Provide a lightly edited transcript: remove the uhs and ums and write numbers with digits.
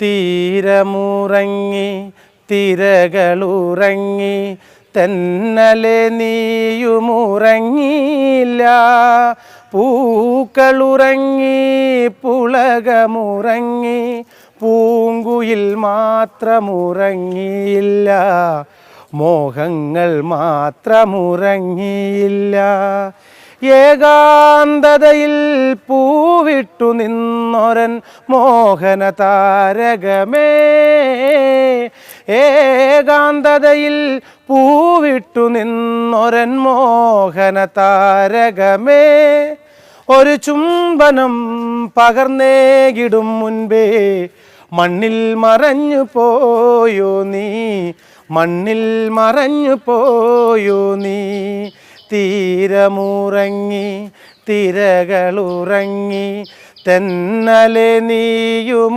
തീരമുറങ്ങി തിരകളുറങ്ങി തെന്നലെ നീയുമുറങ്ങിയില്ല. പൂക്കളുറങ്ങി പുളകമുറങ്ങി പൂങ്കുയിൽ മാത്രമുറങ്ങിയില്ല. മോഹങ്ങൾ മാത്രമുറങ്ങിയില്ല. ഏകാന്തതയിൽ പൂവിട്ടു നിന്നൊരൻ മോഹന താരകമേ, ഏകാന്തതയിൽ പൂവിട്ടു നിന്നൊരൻ മോഹന താരകമേ, ഒരു ചുംബനം പകർന്നേകിടും മുൻപേ മണ്ണിൽ മറഞ്ഞു പോയോ നീ, മണ്ണിൽ മറഞ്ഞു പോയോ നീ. തീരമുറങ്ങി തിരകളുറങ്ങി തെന്നലെ നീയും